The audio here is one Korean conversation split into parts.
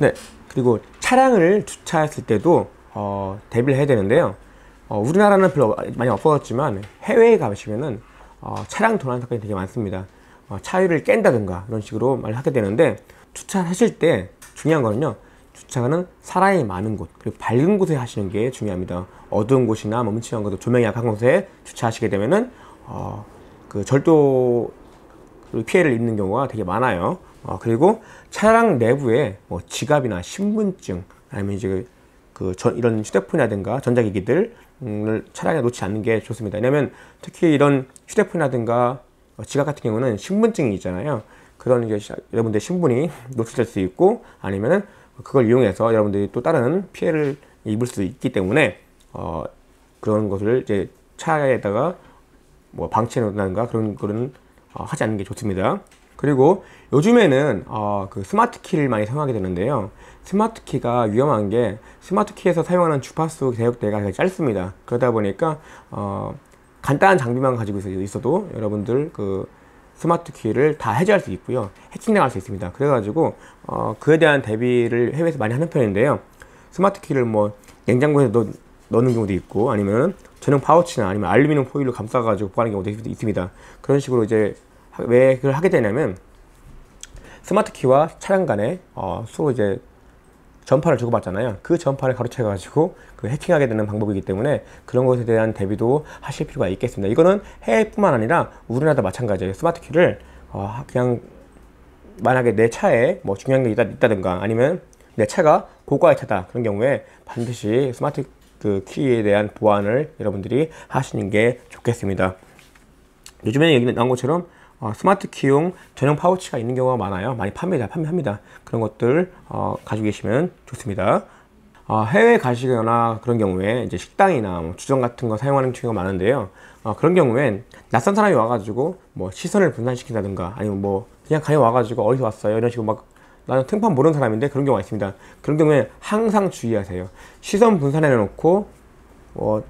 네, 그리고 차량을 주차했을 때도 대비를 해야 되는데요. 우리나라는 별로 많이 없어졌지만 해외에 가시면은 차량 도난 사건이 되게 많습니다. 차유를 깬다든가 이런 식으로 말을 하게 되는데, 주차하실 때 중요한 거는요, 주차는 사람이 많은 곳, 그리고 밝은 곳에 하시는 게 중요합니다. 어두운 곳이나 뭐 뭉치한 곳, 조명이 약한 곳에 주차하시게 되면은 그 절도 피해를 입는 경우가 되게 많아요. 그리고 차량 내부에 뭐 지갑이나 신분증, 아니면 이제 이런 휴대폰이라든가 전자기기들을 차량에 놓지 않는 게 좋습니다. 왜냐면 특히 이런 휴대폰이라든가 지갑 같은 경우는 신분증이 있잖아요. 그런 게 여러분들 신분이 노출될 수 있고, 아니면은 그걸 이용해서 여러분들이 또 다른 피해를 입을 수 있기 때문에 그런 것을 이제 차에다가 뭐 방치해 놓는다든가 그런 거는 하지 않는 게 좋습니다. 그리고 요즘에는 그 스마트 키를 많이 사용하게 되는데요. 스마트 키가 위험한 게, 스마트 키에서 사용하는 주파수 대역대가 되게 짧습니다. 그러다 보니까 간단한 장비만 가지고 있어도 여러분들 그 스마트 키를 다 해제할 수 있고요, 해킹당할 수 있습니다. 그래가지고 그에 대한 대비를 해외에서 많이 하는 편인데요. 스마트 키를 뭐 냉장고에 넣는 경우도 있고, 아니면 전용 파우치나 아니면 알루미늄 포일로 감싸가지고 보관하는 경우도 있습니다. 그런 식으로 이제 왜 그걸 하게 되냐면, 스마트 키와 차량 간에 서로 이제 전파를 주고받잖아요. 그 전파를 가로채 가지고 그 해킹하게 되는 방법이기 때문에 그런 것에 대한 대비도 하실 필요가 있겠습니다. 이거는 해외뿐만 아니라 우리나라도 마찬가지예요. 스마트 키를 그냥 만약에 내 차에 뭐 중요한 게 있다든가, 아니면 내 차가 고가의 차다, 그런 경우에 반드시 스마트 그 키에 대한 보안을 여러분들이 하시는 게 좋겠습니다. 요즘에는 여기 나온 것처럼 스마트 키용 전용 파우치가 있는 경우가 많아요. 많이 판매합니다. 그런 것들 가지고 계시면 좋습니다. 해외에 가시거나 그런 경우에 이제 식당이나 뭐 주점 같은 거 사용하는 경우가 많은데요. 그런 경우엔 낯선 사람이 와가지고 뭐 시선을 분산시킨다든가, 아니면 뭐 그냥 가요 와가지고 어디서 왔어요 이런 식으로 막, 나는 등판 모르는 사람인데 그런 경우가 있습니다. 그런 경우에 항상 주의하세요. 시선 분산해 놓고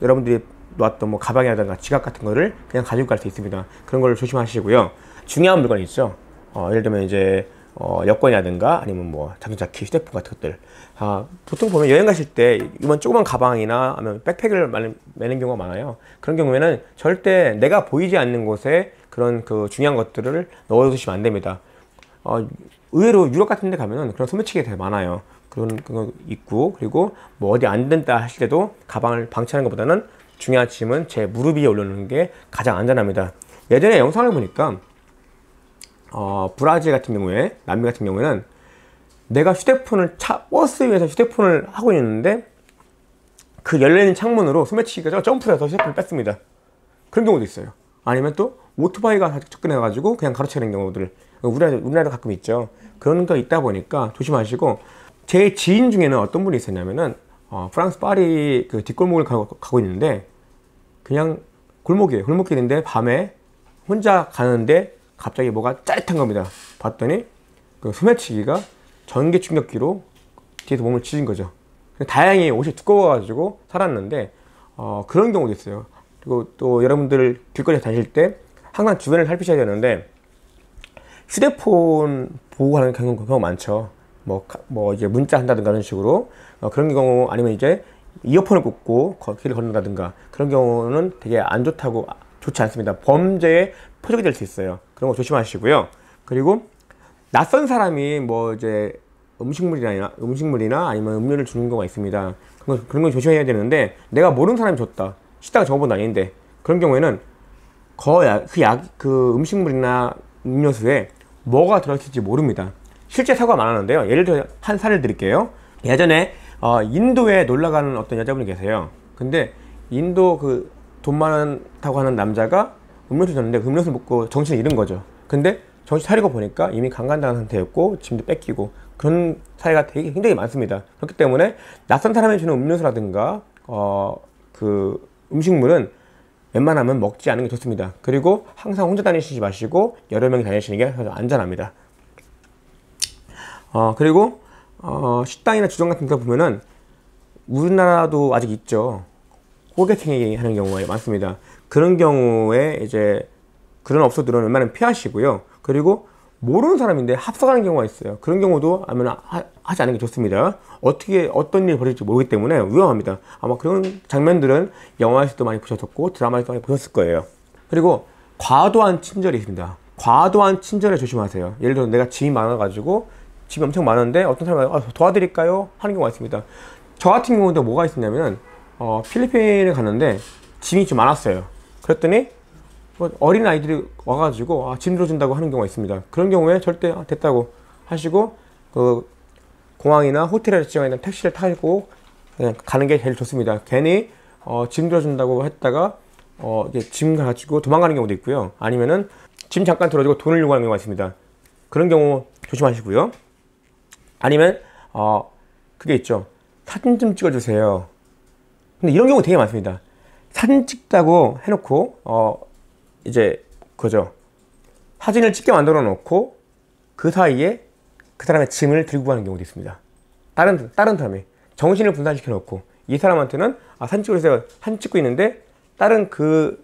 여러분들이 놓았던 뭐 가방이라든가 지갑 같은 거를 그냥 가지고 갈 수 있습니다. 그런 걸 조심하시고요. 중요한 물건이 있죠. 예를 들면 이제 여권이라든가, 아니면 뭐 자동차 키, 휴대폰 같은 것들. 보통 보면 여행 가실 때 이번 조그만 가방이나 아니면 백팩을 매는 경우가 많아요. 그런 경우에는 절대 내가 보이지 않는 곳에 그런 그 중요한 것들을 넣어두시면 안 됩니다. 의외로 유럽 같은 데 가면은 그런 소매치기가 되게 많아요. 그런 거 있고, 그리고 뭐 어디 안 된다 하실 때도 가방을 방치하는 것보다는 중요한 짐은 제 무릎 위에 올려놓는 게 가장 안전합니다. 예전에 영상을 보니까 브라질 같은 경우에, 남미 같은 경우에는 내가 휴대폰을 버스 위에서 휴대폰을 하고 있는데 그 열려있는 창문으로 소매치기가 점프해서 휴대폰을 뺐습니다. 그런 경우도 있어요. 아니면 또 오토바이가 접근해가지고 그냥 가로채는 경우들, 우리나라도 가끔 있죠. 그런 거 있다 보니까 조심하시고, 제 지인 중에는 어떤 분이 있었냐면은 프랑스 파리 그 뒷골목을 가고 있는데, 그냥 골목길인데 밤에 혼자 가는데 갑자기 뭐가 짜릿한 겁니다. 봤더니 그 소매치기가 전기 충격기로 뒤에서 몸을 찢은 거죠. 다행히 옷이 두꺼워가지고 살았는데 그런 경우도 있어요. 그리고 또 여러분들 길거리에 다닐 때 항상 주변을 살피셔야 되는데, 휴대폰 보고 하는 경우가 많죠. 뭐 이제 문자 한다든가 그런 식으로 그런 경우, 아니면 이제 이어폰을 꽂고 길을 걷는다든가, 그런 경우는 되게 안 좋지 않습니다. 범죄의 표적이 될 수 있어요. 그런 거 조심하시고요. 그리고 낯선 사람이 뭐 이제 음식물이나 아니면 음료를 주는 경우가 있습니다. 그런 거 조심해야 되는데, 내가 모르는 사람이 줬다, 식당 정보는 아닌데, 그런 경우에는 그 음식물이나 음료수에 뭐가 들어있을지 모릅니다. 실제 사고가 많았는데요. 예를 들어 한 사례를 드릴게요. 예전에 인도에 놀러가는 어떤 여자분이 계세요. 근데 인도 그 돈 많다고 하는 남자가 음료수 줬는데 그 음료수 먹고 정신을 잃은 거죠. 근데 정신 차리고 보니까 이미 강간당한 상태였고 짐도 뺏기고, 그런 사례가 되게 굉장히 많습니다. 그렇기 때문에 낯선 사람이 주는 음료수라든가 그 음식물은 웬만하면 먹지 않는 게 좋습니다. 그리고 항상 혼자 다니시지 마시고 여러 명이 다니시는 게 안전합니다. 그리고 식당이나 주점 같은 데 보면은, 우리나라도 아직 있죠. 호객행위 하는 경우가 많습니다. 그런 경우에 이제 그런 업소들은 웬만하면 피하시고요. 그리고 모르는 사람인데 합석하는 경우가 있어요. 그런 경우도 아마 하지 않는 게 좋습니다. 어떻게 어떤 일이 벌어질지 모르기 때문에 위험합니다. 아마 그런 장면들은 영화에서도 많이 보셨었고 드라마에서도 많이 보셨을 거예요. 그리고 과도한 친절이 있습니다. 과도한 친절에 조심하세요. 예를 들어 내가 짐이 많아가지고 짐이 엄청 많은데 어떤 사람이 도와드릴까요? 하는 경우가 있습니다. 저 같은 경우도 뭐가 있었냐면 필리핀에 갔는데 짐이 좀 많았어요. 그랬더니 어린 아이들이 와가지고 짐 들어준다고 하는 경우가 있습니다. 그런 경우에 절대 됐다고 하시고 그 공항이나 호텔에 지정해 있는 택시를 타고 그냥 가는 게 제일 좋습니다. 괜히 짐 들어준다고 했다가 이제 짐 가지고 도망가는 경우도 있고요. 아니면은 짐 잠깐 들어주고 돈을 요구하는 경우가 있습니다. 그런 경우 조심하시고요. 아니면 그게 있죠. 사진 좀 찍어주세요. 근데 이런 경우 되게 많습니다. 사진 찍다고 해놓고 이제 그죠. 사진을 찍게 만들어 놓고 그 사이에 그 사람의 짐을 들고 가는 경우도 있습니다. 다른 사람이 정신을 분산시켜 놓고 이 사람한테는 사진 찍어주세요. 사진 찍고 있는데 다른 그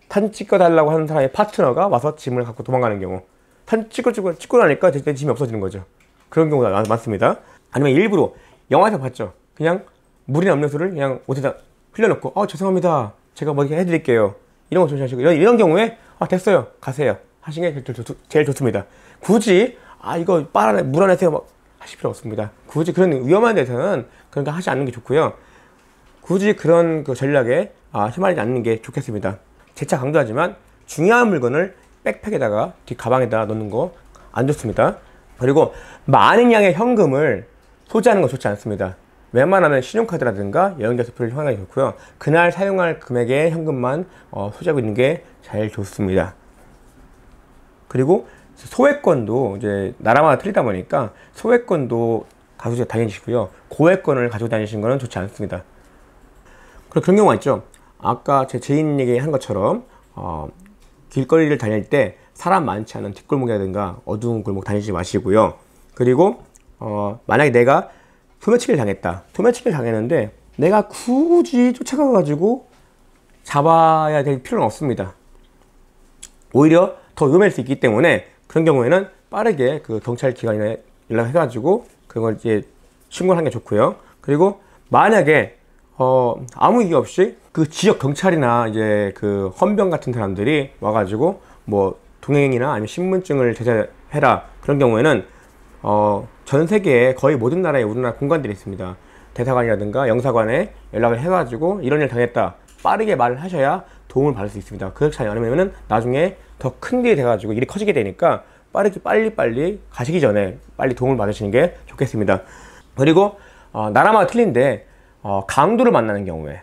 사진 찍어달라고 하는 사람의 파트너가 와서 짐을 갖고 도망가는 경우. 사진 찍고 나니까 내 짐이 없어지는 거죠. 그런 경우가 많습니다. 아니면 일부러 영화에서 봤죠. 그냥 물이나 음료수를 그냥 옷에다 흘려놓고 죄송합니다. 제가 뭐 이렇게 해드릴게요. 이런 거 조심하시고 이런 경우에 됐어요. 가세요. 하시는 게 제일 좋습니다. 굳이 이거 물 안에 세요 막 하실 필요 없습니다. 굳이 그런 위험한 데서는 그런 거 하지 않는 게 좋고요. 굳이 그런 그 전략에 휘말리지 않는 게 좋겠습니다. 재차 강조하지만 중요한 물건을 백팩에다가 뒷가방에다 넣는 거 안 좋습니다. 그리고 많은 양의 현금을 소지하는 건 좋지 않습니다. 웬만하면 신용카드라든가 여행자수표를 사용하는 게 좋고요. 그날 사용할 금액의 현금만 소지하고 있는 게 제일 좋습니다. 그리고 소액권도 이제 나라마다 틀리다 보니까 소액권도 가지고 다니시고요. 고액권을 가지고 다니시는 거는 좋지 않습니다. 그런 경우가 있죠. 아까 제 지인 얘기한 것처럼 길거리를 다닐 때 사람 많지 않은 뒷골목이라든가 어두운 골목 다니지 마시고요. 그리고 만약에 내가 소매치기를 당했다. 소매치기를 당했는데 내가 굳이 쫓아가가지고 잡아야 될 필요는 없습니다. 오히려 더 위험할 수 있기 때문에 그런 경우에는 빠르게 그 경찰 기관에 연락해가지고 그걸 이제 신고를 하는 게 좋고요. 그리고 만약에 아무 이유 없이 그 지역 경찰이나 이제 그 헌병 같은 사람들이 와가지고 뭐 동행이나 아니면 신분증을 제재해라 그런 경우에는 전 세계에 거의 모든 나라에 우리나라 공관들이 있습니다. 대사관이라든가 영사관에 연락을 해가지고 이런 일 당했다 빠르게 말을 하셔야 도움을 받을 수 있습니다. 그렇지 않으면 나중에 더 큰 일이 돼가지고 일이 커지게 되니까 빨리 가시기 전에 빨리 도움을 받으시는 게 좋겠습니다. 그리고 나라마다 틀린데 강도를 만나는 경우에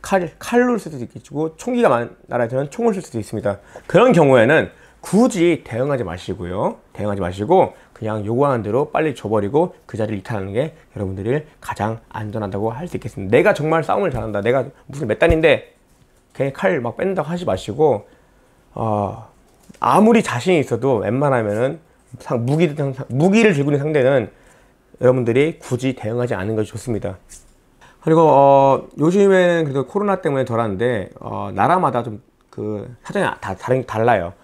칼로 쓸 수도 있고 총기가 많은 나라에서는 총을 쓸 수도 있습니다. 그런 경우에는 굳이 대응하지 마시고요. 대응하지 마시고 그냥 요구하는 대로 빨리 줘버리고 그 자리를 이탈하는 게 여러분들이 가장 안전하다고 할 수 있겠습니다. 내가 정말 싸움을 잘한다. 내가 무슨 몇 단인데 괜히 칼 막 뺀다고 하지 마시고 아무리 자신이 있어도 웬만하면은 무기를 들고 있는 상대는 여러분들이 굳이 대응하지 않는 것이 좋습니다. 그리고 요즘에는 그래도 코로나 때문에 덜한데 나라마다 좀 그 사정이 다 달라요.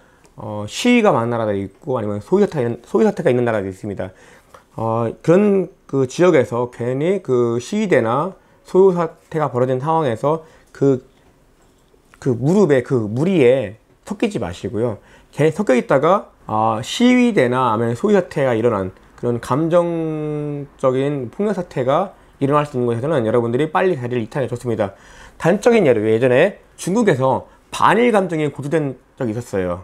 시위가 많은 나라도 있고 아니면 소위 사태가 있는 나라도 있습니다. 그런 그 지역에서 괜히 그 시위대나 소요 사태가 벌어진 상황에서 그 무릎에 그 무리에 섞이지 마시고요. 괜히 섞여 있다가 시위대나 아니면 소요 사태가 일어난 그런 감정적인 폭력 사태가 일어날 수 있는 곳에서는 여러분들이 빨리 자리를 이탈해 줬습니다. 단적인 예로 예전에 중국에서 반일 감정이 고조된 적이 있었어요.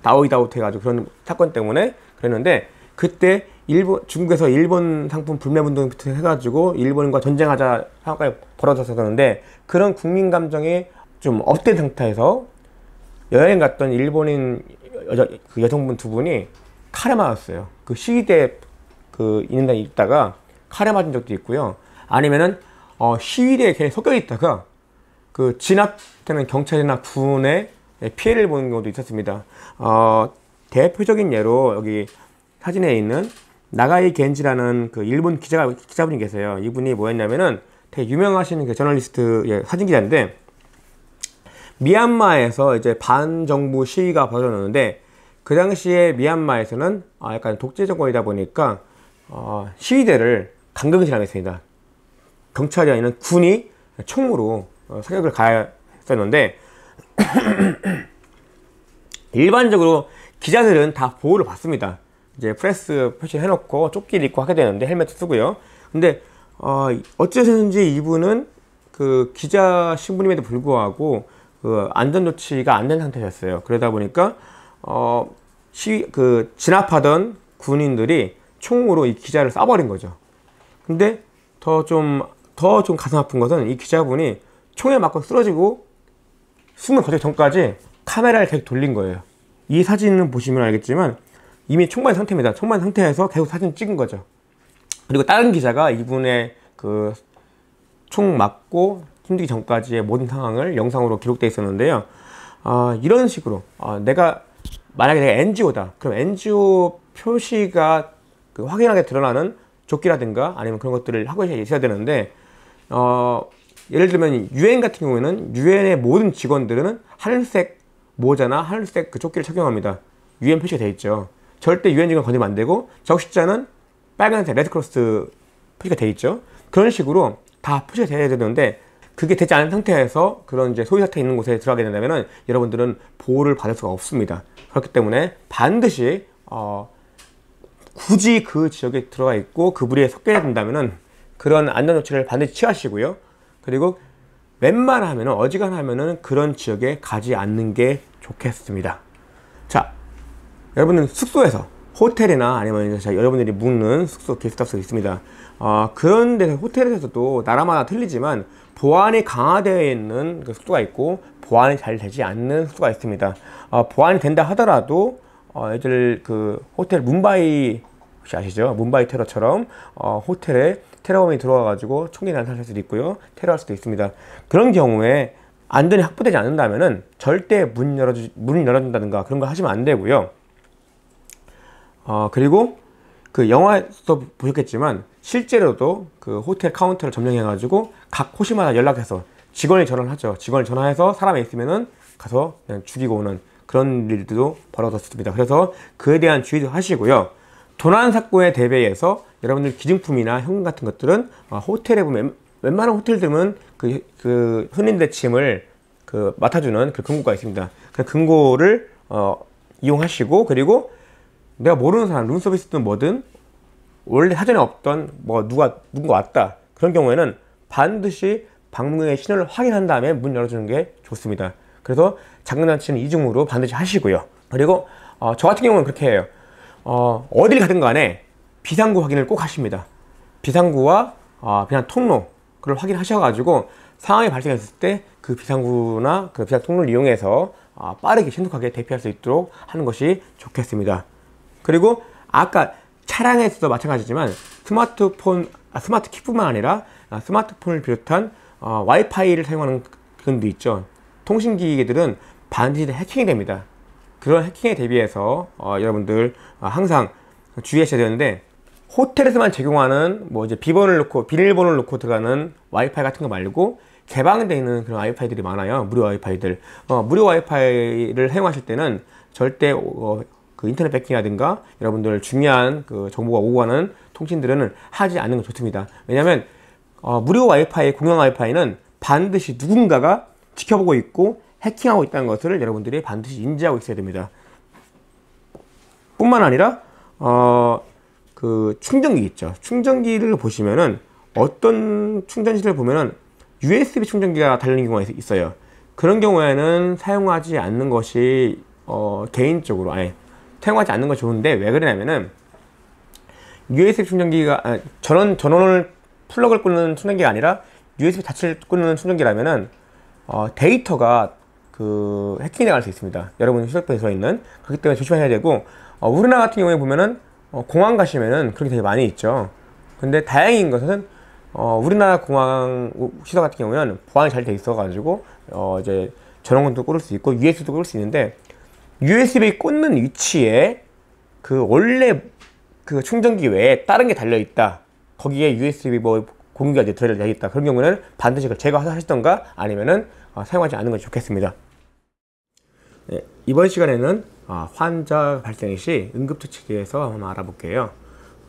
다오이다오트 해가지고 그런 사건 때문에 그랬는데 그때 중국에서 일본 상품 불매운동부터 해가지고 일본과 전쟁하자 상황까지 벌어졌었는데 그런 국민 감정이 좀 업된 상태에서 여행 갔던 일본인 여성분 두 분이 칼에 맞았어요. 그 시위대 있는 데 있다가 칼에 맞은 적도 있고요. 아니면은 시위대에 괜히 섞여 있다가 그 진압되는 경찰이나 군에 피해를 보는 경우도 있었습니다. 대표적인 예로 여기 사진에 있는 나가이 겐지라는 그 일본 기자분이 계세요. 이분이 뭐였냐면은 되게 유명하신 그 저널리스트 사진 기자인데 미얀마에서 이제 반정부 시위가 벌어졌는데 그 당시에 미얀마에서는 약간 독재 정권이다 보니까 시위대를 강경실행했습니다. 경찰이 아니라 군이 총으로 사격을 가했었는데 일반적으로 기자들은 다 보호를 받습니다. 이제 프레스 표시해놓고 조끼를 입고 하게 되는데 헬멧 쓰고요. 근데 어째서인지 이분은 그 기자 신분임에도 불구하고 그 안전조치가 안 된 상태였어요. 그러다 보니까 진압하던 군인들이 총으로 이 기자를 쏴버린 거죠. 근데 더 좀 가슴 아픈 것은 이 기자분이 총에 맞고 쓰러지고 숨을 거두기 전까지 카메라를 계속 돌린 거예요. 이 사진을 보시면 알겠지만 이미 총맞은 상태입니다. 총맞은 상태에서 계속 사진 찍은 거죠. 그리고 다른 기자가 이분의 그 총 맞고 힘들기 전까지의 모든 상황을 영상으로 기록되어 있었는데요. 이런 식으로 만약에 내가 NGO다. 그럼 NGO 표시가 확연하게 드러나는 조끼라든가 아니면 그런 것들을 하고 있어야 되는데 예를 들면 UN 같은 경우에는 UN의 모든 직원들은 하늘색 모자나 하늘색 그 조끼를 착용합니다. UN 표시가 되어 있죠. 절대 UN 직원 건드리면 안 되고 적십자는 빨간색 레드크로스 표시가 되어 있죠. 그런 식으로 다 표시가 되어야 되는데 그게 되지 않은 상태에서 그런 이제 소위 사태 있는 곳에 들어가게 된다면은 여러분들은 보호를 받을 수가 없습니다. 그렇기 때문에 반드시 굳이 그 지역에 들어가 있고 그 무리에 섞여야 된다면은 그런 안전조치를 반드시 취하시고요. 그리고 웬만하면은 어지간하면은 그런 지역에 가지 않는 게 좋겠습니다. 자, 여러분은 숙소에서 호텔이나 아니면 여러분들이 묵는 숙소 게스트하우스가 있습니다. 그런 데서 호텔에서도 나라마다 틀리지만 보안이 강화되어 있는 그 숙소가 있고 보안이 잘 되지 않는 숙소가 있습니다. 보안이 된다 하더라도 예를 그 호텔 뭄바이 혹시 아시죠? 뭄바이 테러처럼 호텔에 테러범이 들어와 가지고 총기 난사할 수도 있고요, 테러할 수도 있습니다. 그런 경우에 안전이 확보되지 않는다면은 절대 문 열어준다든가 그런 거 하시면 안 되고요. 그리고 그 영화에서 보셨겠지만 실제로도 그 호텔 카운터를 점령해 가지고 각 호시마다 연락해서 직원이 전화하죠. 직원이 전화해서 사람이 있으면은 가서 그냥 죽이고 오는 그런 일들도 벌어졌습니다. 그래서 그에 대한 주의도 하시고요. 도난 사고에 대비해서 여러분들 기증품이나 현금 같은 것들은 호텔에 보면 웬만한 호텔들은 그 손님들의 짐을 맡아주는 그 금고가 있습니다. 그 금고를 이용하시고, 그리고 내가 모르는 사람, 룸서비스든 뭐든 원래 사전에 없던 누군가 왔다, 그런 경우에는 반드시 방문의 신호를 확인한 다음에 문 열어주는 게 좋습니다. 그래서 장난치는 이중으로 반드시 하시고요. 그리고 저 같은 경우는 그렇게 해요. 어딜 가든 간에 비상구 확인을 꼭 하십니다. 비상구와 비상 통로를 확인하셔가지고 상황이 발생했을 때 그 비상구나 그 비상 통로를 이용해서 빠르게 신속하게 대피할 수 있도록 하는 것이 좋겠습니다. 그리고 아까 차량에서도 마찬가지지만 스마트 키뿐만 아니라 스마트폰을 비롯한 와이파이를 사용하는 분도 있죠. 통신기기들은 반드시 해킹이 됩니다. 그런 해킹에 대비해서 여러분들 항상 주의하셔야 되는데, 호텔에서만 제공하는 이제 비밀번호를 넣고 들어가는 와이파이 같은 거 말고 개방되어 있는 그런 와이파이들이 많아요. 무료 와이파이들. 무료 와이파이를 사용하실 때는 절대 그 인터넷 배킹이라든가 여러분들 중요한 그 정보가 오고 가는 통신들은 하지 않는 게 좋습니다. 왜냐하면 무료 와이파이, 공용 와이파이는 반드시 누군가가 지켜보고 있고 해킹하고 있다는 것을 여러분들이 반드시 인지하고 있어야 됩니다. 뿐만 아니라 그 충전기 있죠. 충전기를 보시면은 어떤 충전실을 보면은 USB 충전기가 달린 경우가 있어요. 그런 경우에는 사용하지 않는 것이 개인적으로 사용하지 않는 것이 좋은데, 왜 그러냐면은 USB 충전기가 전원을 플러그를 꽂는 충전기가 아니라 USB 자체를 꽂는 충전기라면은 데이터가 해킹이 나갈 수 있습니다. 여러분 휴대폰에 들어있는. 그렇기 때문에 조심해야 되고, 우리나라 같은 경우에 보면은 공항 가시면은 그런 게 되게 많이 있죠. 근데 다행인 것은 우리나라 공항 시설 같은 경우에는 보안이 잘 돼 있어 가지고 이제 전원도 꽂을 수 있고 USB도 꽂을 수 있는데, USB 꽂는 위치에 원래 충전기 외에 다른 게 달려 있다, 거기에 USB 공유기가 이제 들어져 있다, 그런 경우는 반드시 그걸 제거하시던가 아니면은 사용하지 않는 것이 좋겠습니다. 네, 이번 시간에는 환자 발생 시 응급처치에 대해서 한번 알아볼게요.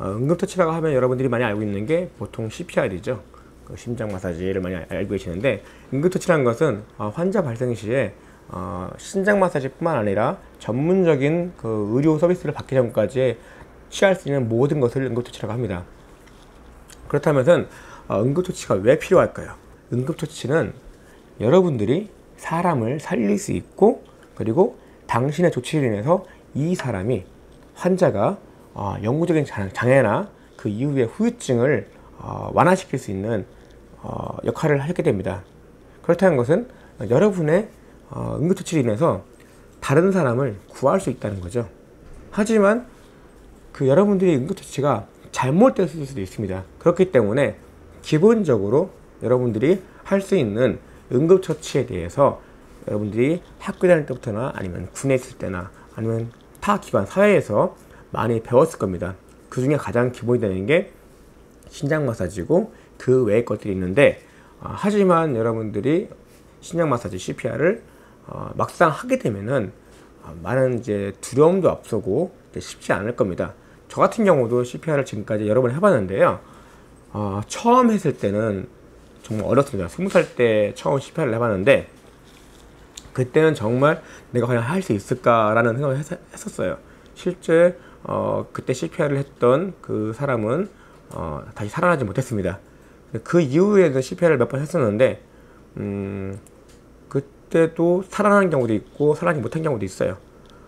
응급처치라고 하면 여러분들이 많이 알고 있는 게 보통 CPR이죠. 그 심장 마사지를 많이 알고 계시는데, 응급처치라는 것은 환자 발생 시에 심장 마사지뿐만 아니라 전문적인 그 의료 서비스를 받기 전까지 취할 수 있는 모든 것을 응급처치라고 합니다. 그렇다면 응급처치가 왜 필요할까요? 응급처치는 여러분들이 사람을 살릴 수 있고, 그리고 당신의 조치로 인해서 이 사람이, 환자가 영구적인 장애나 그 이후의 후유증을 완화시킬 수 있는 역할을 하게 됩니다. 그렇다는 것은 여러분의 응급처치로 인해서 다른 사람을 구할 수 있다는 거죠. 하지만 그 여러분들이 응급처치가 잘못됐을 수도 있습니다. 그렇기 때문에 기본적으로 여러분들이 할 수 있는 응급처치에 대해서 여러분들이 학교 다닐 때부터나 아니면 군에 있을 때나 아니면 타 기관 사회에서 많이 배웠을 겁니다. 그 중에 가장 기본이 되는 게 심장 마사지고, 그 외의 것들이 있는데, 하지만 여러분들이 심장 마사지 CPR을 막상 하게 되면은 많은 이제 두려움도 앞서고 쉽지 않을 겁니다. 저 같은 경우도 CPR을 지금까지 여러 번 해봤는데요. 처음 했을 때는 정말 어렸습니다. 20살 때 처음 CPR을 해봤는데, 그때는 정말 내가 과연 할 수 있을까라는 생각을 했었어요. 실제 그때 CPR을 했던 그 사람은 다시 살아나지 못했습니다. 그 이후에도 CPR을 몇 번 했었는데, 그때도 살아나는 경우도 있고 살아나지 못한 경우도 있어요.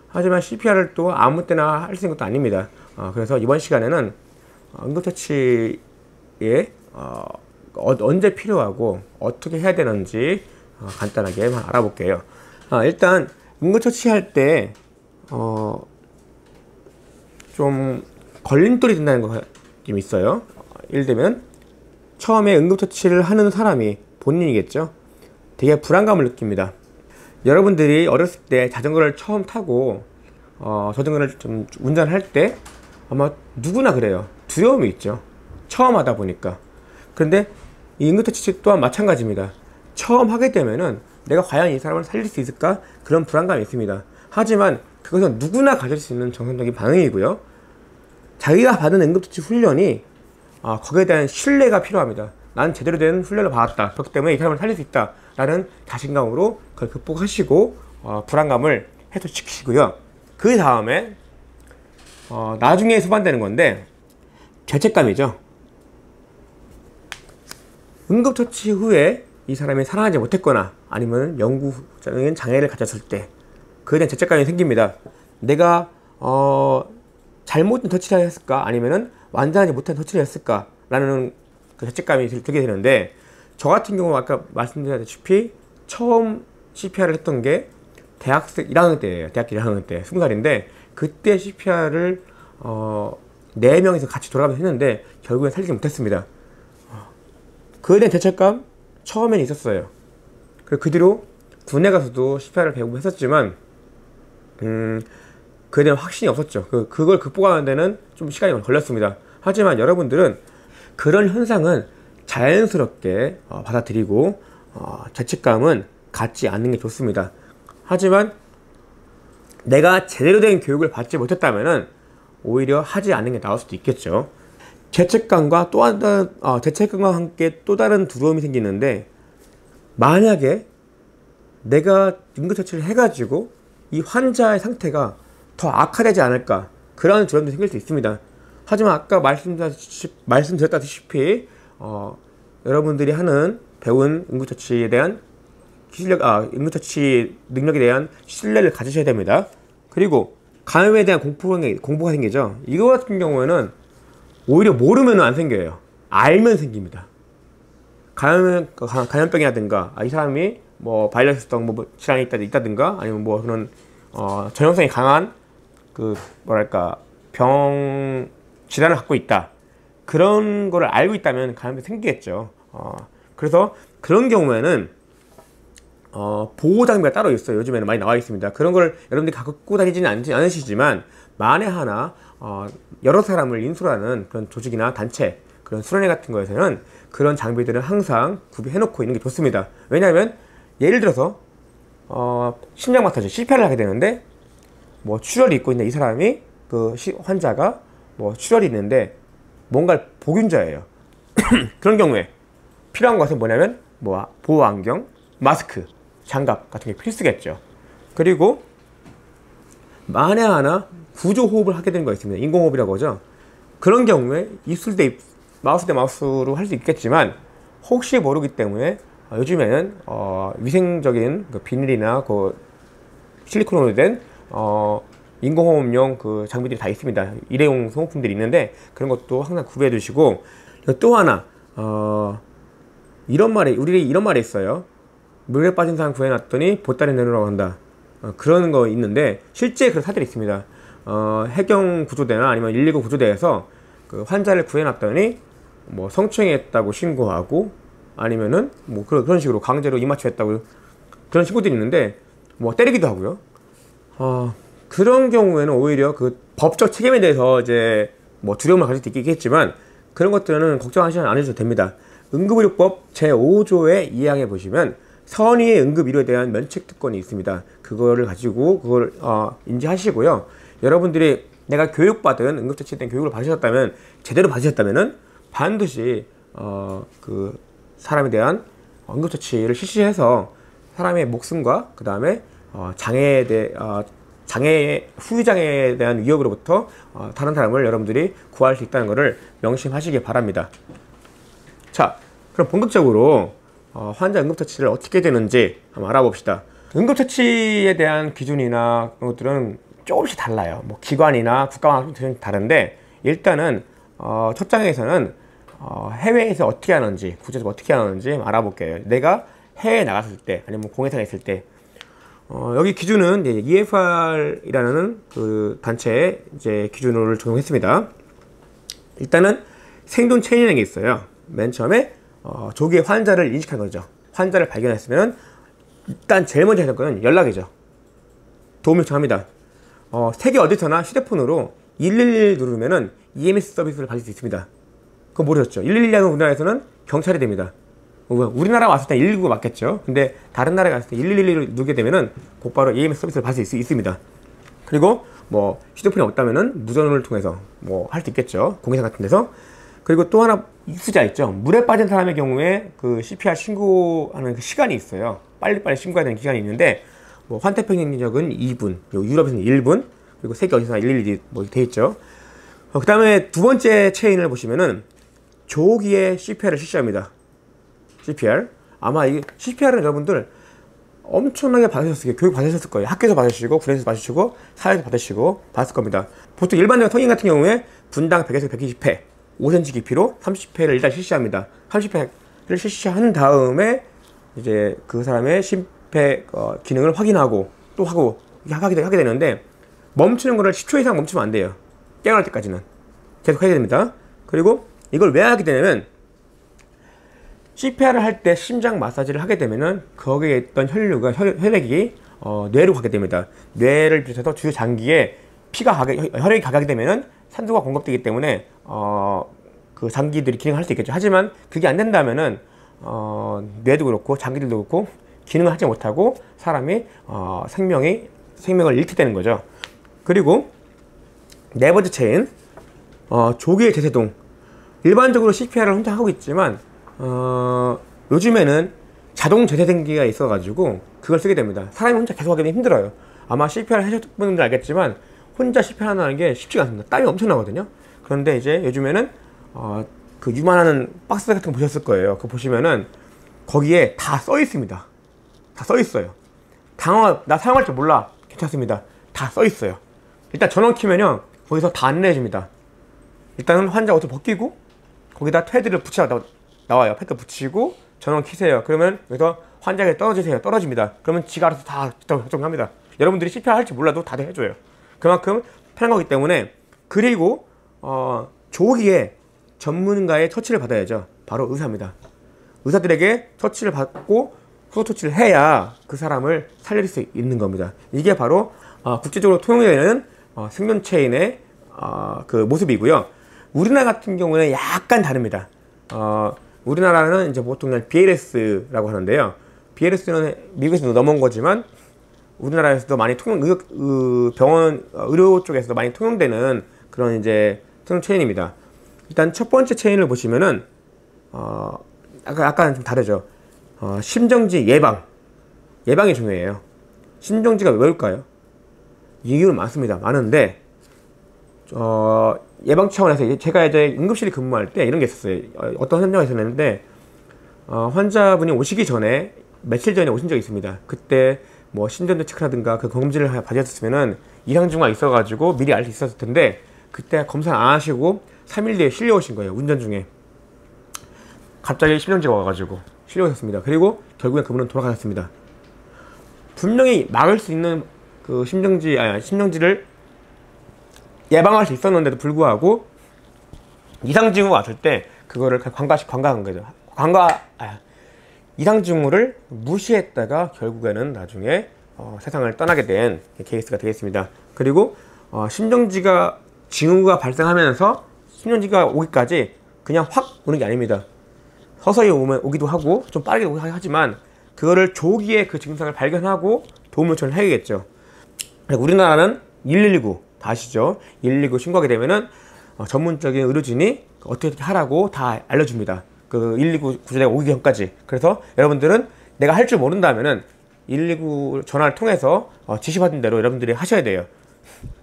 하지만 CPR을 또 아무 때나 할 수 있는 것도 아닙니다. 그래서 이번 시간에는 응급처치에 언제 필요하고 어떻게 해야 되는지 간단하게 알아볼게요. 일단 응급처치할 때 좀 걸림돌이 된다는 거 좀 있어요. 예를 들면 처음에 응급처치를 하는 사람이 본인이겠죠. 되게 불안감을 느낍니다. 여러분들이 어렸을 때 자전거를 처음 타고 자전거를 좀 운전할 때 아마 누구나 그래요. 두려움이 있죠. 처음 하다 보니까. 그런데 이 응급처치 또한 마찬가지입니다. 처음 하게 되면은 내가 과연 이 사람을 살릴 수 있을까? 그런 불안감이 있습니다. 하지만 그것은 누구나 가질 수 있는 정상적인 반응이고요. 자기가 받은 응급처치 훈련이 거기에 대한 신뢰가 필요합니다. 나는 제대로 된 훈련을 받았다. 그렇기 때문에 이 사람을 살릴 수 있다. 라는 자신감으로 그걸 극복하시고 불안감을 해소시키시고요. 그 다음에 나중에 수반되는 건데, 죄책감이죠. 응급처치 후에 이 사람이 살아나지 못했거나 아니면 영구적인 장애를 가졌을 때 그에 대한 죄책감이 생깁니다. 내가 잘못된 터치를 했을까? 아니면은 완전하지 못한 터치를 했을까? 라는 그 죄책감이 들게 되는데, 저 같은 경우 아까 말씀드렸다시피 처음 CPR을 했던 게 대학생 1학년 때예요. 대학교 1학년 때 20살인데, 그때 CPR을 4명이서 같이 돌아가면서 했는데 결국엔 살리지 못했습니다. 그에 대한 죄책감 처음엔 있었어요. 그리고 그 뒤로 군에 가서도 CPR을 배우고 했었지만 그에 대한 확신이 없었죠. 그걸 극복하는 데는 좀 시간이 걸렸습니다. 하지만 여러분들은 그런 현상은 자연스럽게 받아들이고 죄책감은 갖지 않는 게 좋습니다. 하지만 내가 제대로 된 교육을 받지 못했다면 오히려 하지 않는 게 나을 수도 있겠죠. 죄책감과 죄책감과 함께 또 다른 두려움이 생기는데, 만약에 내가 응급처치를 해가지고 이 환자의 상태가 더 악화되지 않을까, 그런 두려움도 생길 수 있습니다. 하지만 아까 말씀드렸다시피 여러분들이 배운 응급처치에 대한 응급처치 능력에 대한 신뢰를 가지셔야 됩니다. 그리고 감염에 대한 공포가 생기죠. 이거 같은 경우에는 오히려 모르면 안 생겨요. 알면 생깁니다. 감염병이라든가 이 사람이 뭐 바이러스성 질환이 있다든가 아니면 뭐 그런 전염성이 강한 병 질환을 갖고 있다, 그런 거를 알고 있다면 감염이 생기겠죠. 그래서 그런 경우에는 보호 장비가 따로 있어요. 요즘에는 많이 나와 있습니다. 그런 걸 여러분들이 갖고 다니지는 않으시지만, 만에 하나 여러 사람을 인수하는 그런 조직이나 단체, 그런 수련회 같은 거에서는 그런 장비들은 항상 구비해 놓고 있는 게 좋습니다. 왜냐하면 예를 들어서 심장 마사지 CPR을 하게 되는데, 뭐 출혈이 있고 있는 이 사람이 환자가 뭐 출혈이 있는데 뭔가 보균자예요. 그런 경우에 필요한 것은 뭐냐면 뭐 보호 안경, 마스크, 장갑 같은 게 필수겠죠. 그리고 만에 하나 구조 호흡을 하게 되는 거 있습니다. 인공호흡이라고 하죠. 그런 경우에 입술 대 마우스 대 마우스로 할 수 있겠지만 혹시 모르기 때문에 요즘에는 위생적인 비닐이나 실리콘으로 된 인공호흡용 장비들이 다 있습니다. 일회용 소모품들이 있는데 그런 것도 항상 구비해 두시고, 또 하나 우리 이런 말이 있어요. 물에 빠진 사람 구해놨더니 보따리 내놓으라고 한다. 그런 거 있는데 실제 그런 사례들이 있습니다. 해경 구조대나 아니면 119 구조대에서 환자를 구해놨더니 뭐 성추행했다고 신고하고 아니면은 뭐 그런 식으로 강제로 이마취했다고 그런 신고들이 있는데 뭐 때리기도 하고요. 그런 경우에는 오히려 법적 책임에 대해서 이제 뭐 두려움을 가질 수도 있겠지만 그런 것들은 걱정하지 않으셔도 됩니다. 응급의료법 제5조의 2항에 보시면 선의의 응급의료에 대한 면책특권이 있습니다. 그거를 가지고 그걸 인지하시고요. 여러분들이 내가 교육받은 응급처치에 대한 교육을 받으셨다면, 제대로 받으셨다면은 반드시 사람에 대한 응급처치를 실시해서 사람의 목숨과 그 다음에 후유장애에 대한 위협으로부터 다른 사람을 여러분들이 구할 수 있다는 것을 명심하시기 바랍니다. 자, 그럼 본격적으로 환자 응급처치를 어떻게 되는지 한번 알아봅시다. 응급처치에 대한 기준이나 그런 것들은 조금씩 달라요. 뭐 기관이나 국가마다 좀 다른데, 일단은 첫 장에서는 해외에서 어떻게 하는지, 구체적으로 어떻게 하는지 알아볼게요. 내가 해외에 나갔을 때 아니면 공해상에 있을 때 여기 기준은 EFR이라는 단체의 이제 기준을 적용했습니다. 일단은 생존 체인이라는 게 있어요. 맨 처음에 조기에 환자를 인식한 거죠. 환자를 발견했으면 일단 제일 먼저 해야 될 거는 연락이죠. 도움을 요청합니다. 세계 어디서나 휴대폰으로 111 누르면은 EMS 서비스를 받을 수 있습니다. 그거 모르셨죠? 111이라는 우리나라에서는 경찰이 됩니다. 우리나라 왔을 때 119가 맞겠죠. 근데 다른 나라에 갔을 때 111을 누르게 되면은 곧바로 EMS 서비스를 받을 수 있습니다. 그리고 뭐 휴대폰이 없다면은 무전을 통해서 뭐 할 수 있겠죠. 공해상 같은 데서. 그리고 또 하나 익수자 있죠. 물에 빠진 사람의 경우에 CPR 신고하는 시간이 있어요. 빨리빨리 신고해야 되는 기간이 있는데, 뭐 환태평균적은 2분, 유럽에서는 1분, 그리고 세계 어디서나 112 뭐 돼 있죠. 그 다음에 두 번째 체인을 보시면은 조기에 CPR을 실시합니다. CPR. 아마 이 CPR은 여러분들 엄청나게 교육 받으셨을 거예요. 학교에서 받으시고, 군에서 받으시고, 사회에서 받으시고, 받았을 겁니다. 보통 일반적인 성인 같은 경우에 분당 100에서 120회, 5cm 깊이로 30회를 일단 실시합니다. 30회를 실시한 다음에 이제 그 사람의 심폐 기능을 확인하고 또 하게 되는데, 멈추는 거를 10초 이상 멈추면 안 돼요. 깨어날 때까지는 계속 해야 됩니다. 그리고 이걸 왜 하게 되냐면, CPR을 할 때 심장 마사지를 하게 되면은 거기에 있던 혈액이 뇌로 가게 됩니다. 뇌를 비롯해서 주요 장기에 혈액이 가게 되면은 산소가 공급되기 때문에 그 장기들이 기능할 수 있겠죠. 하지만 그게 안 된다면은 뇌도 그렇고 장기들도 그렇고 기능을 하지 못하고 사람이 생명을 잃게 되는 거죠. 그리고 네 번째 체인, 조기의 제세동. 일반적으로 CPR을 혼자 하고 있지만 요즘에는 자동 제세등기가 있어가지고 그걸 쓰게 됩니다. 사람이 혼자 계속 하기는 힘들어요. 아마 CPR 하셨던 분들 알겠지만 혼자 CPR 하는 게 쉽지가 않습니다. 땀이 엄청 나거든요. 그런데 이제 요즘에는 유만한 박스 같은 거 보셨을 거예요. 그거 보시면은 거기에 다 써 있습니다. 다 써 있어요. 나 사용할 줄 몰라. 괜찮습니다. 다 써 있어요. 일단 전원 키면요, 거기서 다 안내해 줍니다. 일단은 환자 옷을 벗기고 거기다 패드를 나와요. 패드 붙이고 전원 키세요. 그러면 여기서 환자에게 떨어집니다. 그러면 지가 알아서 다 결정합니다. 여러분들이 CPR 할지 몰라도 다들 해줘요. 그만큼 편한 거기 때문에. 그리고 조기에 전문가의 처치를 받아야죠. 바로 의사입니다. 의사들에게 처치를 받고 후속 처치를 해야 그 사람을 살릴 수 있는 겁니다. 이게 바로 국제적으로 통용되는 생존 체인의 그 모습이고요. 우리나라 같은 경우는 약간 다릅니다. 우리나라는 이제 보통 그냥 BLS라고 하는데요. BLS는 미국에서 넘어온 거지만 우리나라에서도 많이 병원, 의료 쪽에서도 많이 통용되는 그런 이제 트럼 체인입니다. 일단 첫 번째 체인을 보시면은, 아까는 좀 다르죠. 심정지 예방이 중요해요. 심정지가 왜 올까요? 이유는 많습니다. 많은데, 예방 차원에서 제가 이제 응급실에 근무할 때 이런 게 있었어요. 어떤 현장이 있었는데, 환자분이 오시기 전에, 며칠 전에 오신 적이 있습니다. 그때 뭐 심전도 체크라든가 그 검진을 받으셨으면은 이상 증후가 있어가지고 미리 알 수 있었을 텐데, 그때 검사를 안 하시고 3일 뒤에 실려오신 거예요. 운전 중에. 갑자기 심정지가 와가지고 실려오셨습니다. 그리고 결국엔 그분은 돌아가셨습니다. 분명히 막을 수 있는 그 심정지를 예방할 수 있었는데도 불구하고 이상 징후가 왔을 때 그거를 관과한 거죠. 이상 징후를 무시했다가 결국에는 나중에 세상을 떠나게 된 케이스가 되겠습니다. 그리고 심정지가 징후가 발생하면서 심정지가 오기까지 그냥 확 오는 게 아닙니다. 서서히 오기도 하고 좀 빠르게 오기도 하지만 그거를 조기에 그 증상을 발견하고 도움 요청을 해야겠죠. 우리나라는 119 다 아시죠? 119 신고하게 되면은 전문적인 의료진이 어떻게 하라고 다 알려줍니다. 그 119 구조대가 오기 전까지. 그래서 여러분들은 내가 할 줄 모른다면은 119 전화를 통해서 지시받은 대로 여러분들이 하셔야 돼요.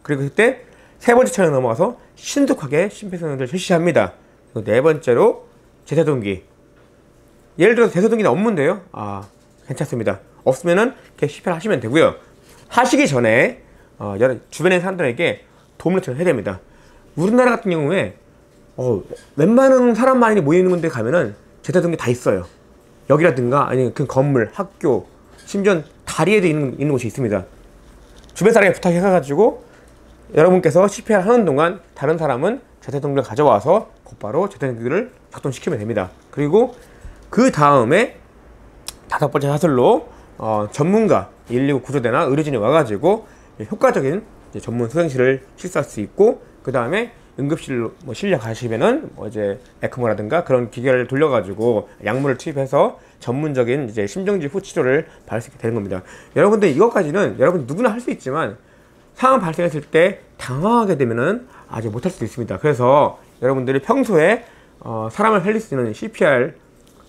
그리고 그때 세 번째 차례 넘어가서 신속하게 심폐소생술을 실시합니다. 그리고 네 번째로 제세동기. 예를 들어서 제세동기는 없는데요. 괜찮습니다. 없으면은 이렇게 CPR 하시면 되고요. 하시기 전에 주변의 사람들에게 도움을 요청해야 됩니다. 우리나라 같은 경우에 웬만한 사람 많이 모이는 데 가면은 제세동기 다 있어요. 여기라든가 아니면 그 건물, 학교, 심지어 다리에도 있는 곳이 있습니다. 주변 사람에 부탁해가지고 여러분께서 CPR 하는 동안 다른 사람은 제세동기를 가져와서 곧바로 제세동기를 작동시키면 됩니다. 그리고 그 다음에 다섯 번째 사슬로 전문가 119 구조대나 의료진이 와가지고 효과적인 전문 소생술을 실시할 수 있고, 그 다음에 응급실로 실려 가시면은 이제 에크모라든가 그런 기계를 돌려가지고 약물을 투입해서 전문적인 이제 심정지 후 치료를 받을 수 있게 되는 겁니다. 여러분들 이것까지는 여러분 누구나 할 수 있지만 상황 발생했을 때 당황하게 되면은 아주 못할 수도 있습니다. 그래서 여러분들이 평소에 사람을 살릴 수 있는 CPR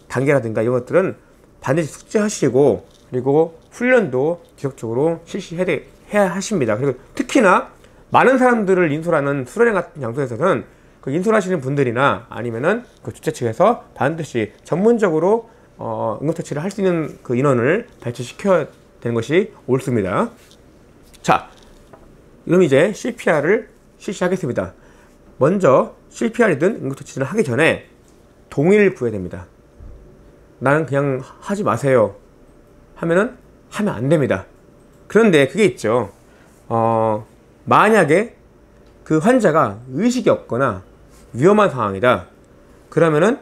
단계라든가 이런 것들은 반드시 숙지하시고, 그리고 훈련도 지속적으로 실시해야 하십니다. 그리고 특히나 많은 사람들을 인솔하는 수련회 같은 장소에서는 그 인솔하시는 분들이나 아니면은 그 주최 측에서 반드시 전문적으로 응급처치를 할 수 있는 그 인원을 배치시켜야 되는 것이 옳습니다. 자, 그럼 이제 CPR을 실시하겠습니다. 먼저 CPR이든 응급처치를 하기 전에 동의를 구해야 됩니다. 나는 그냥 하지 마세요 하면은 하면 안 됩니다. 그런데 그게 있죠. 만약에 그 환자가 의식이 없거나 위험한 상황이다. 그러면은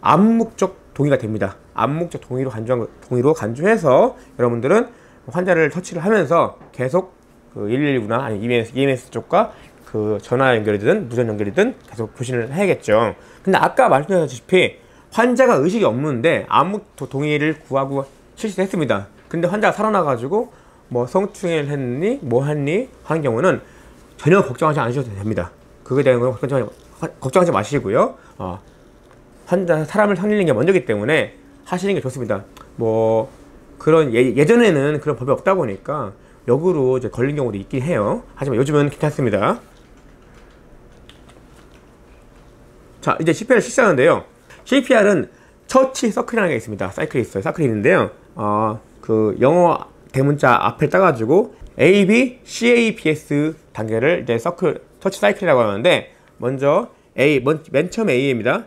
암묵적 동의가 됩니다. 암묵적 동의로 간주해서 여러분들은 환자를 터치를 하면서 계속 그 119나 아니 EMS 쪽과 그 전화 연결이든 무전 연결이든 계속 교신을 해야겠죠. 근데 아까 말씀드렸다시피 환자가 의식이 없는데 암묵적 동의를 구하고 실시했습니다. 근데 환자가 살아나가지고 뭐 성추행을 했니 뭐 했니 하는 경우는 전혀 걱정하지 않으셔도 됩니다. 그거에 대한 건 걱정하지 마시고요. 환자 사람을 살리는 게 먼저기 때문에 하시는 게 좋습니다. 뭐 그런 예전에는 그런 법이 없다 보니까 역으로 이제 걸린 경우도 있긴 해요. 하지만 요즘은 괜찮습니다. 자, 이제 CPR을 실시하는데요. CPR은 처치 서클이라는 게 있습니다. 사이클이 있어요. 사이클이 있는데요. 그 영어 대문자 앞에 따가지고 A, B, C, A, B, S 단계를 이제 처치 사이클이라고 하는데, 먼저 맨 처음 A입니다.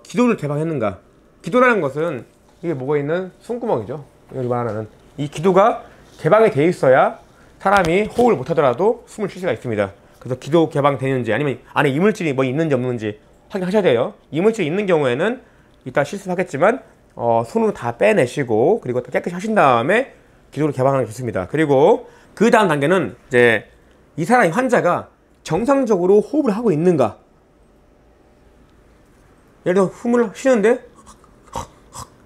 기도를 개방했는가. 기도라는 것은 이게 뭐가 있는 숨구멍이죠. 여기 말하는 이 기도가 개방이 돼 있어야 사람이 호흡을 못하더라도 숨을 쉴 수가 있습니다. 그래서 기도 개방되는지 아니면 안에 이물질이 뭐 있는지 없는지 확인하셔야 돼요. 이물질이 있는 경우에는 이따 실습하겠지만 손으로 다 빼내시고 그리고 깨끗이 하신 다음에 기도를 개방하는 게 좋습니다. 그리고 그 다음 단계는 이제 이 사람이 환자가 정상적으로 호흡을 하고 있는가. 예를 들어 숨을 쉬는데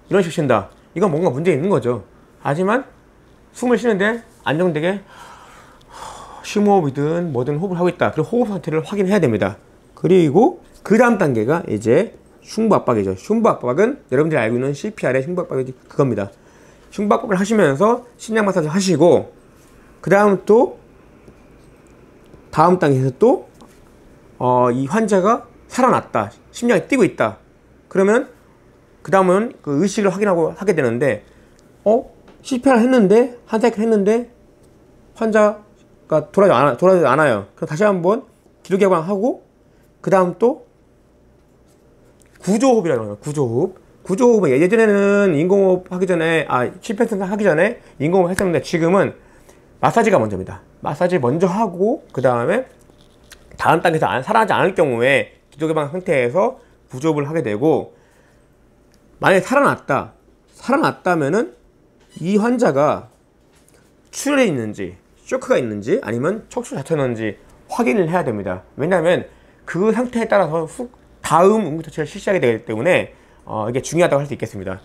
이런 식으로 쉰다. 이건 뭔가 문제 있는 거죠. 하지만 숨을 쉬는데 안정되게 심호흡이든 뭐든 호흡을 하고 있다. 그리고 호흡 상태를 확인해야 됩니다. 그리고 그 다음 단계가 이제 흉부 압박이죠. 흉부 압박은 여러분들이 알고 있는 CPR의 흉부 압박이 그겁니다. 흉부 압박을 하시면서 심장 마사지 하시고, 그 다음 또 다음 단계에서 또 이 환자가 살아났다, 심장이 뛰고 있다, 그러면 그 다음은 그 의식을 확인하고 하게 되는데, CPR 했는데, 한 사이클 했는데 환자가 돌아가지 않아요. 그럼 다시 한번 기록예방하고, 그 다음 또 구조호흡이라고 해요. 구조호흡은 예전에는 인공호흡 하기 전에, 심폐소생 하기 전에 인공호흡 했었는데, 지금은 마사지가 먼저입니다. 마사지 먼저 하고, 그 다음에 다음 단계에서 살아나지 않을 경우에 기록예방 상태에서 구조호흡을 하게 되고, 만약에 살아났다면은 이 환자가 출혈이 있는지, 쇼크가 있는지, 아니면 척추 다쳤는지 확인을 해야 됩니다. 왜냐하면 그 상태에 따라서 다음 응급처치를 실시하게 되기 때문에 이게 중요하다고 할 수 있겠습니다.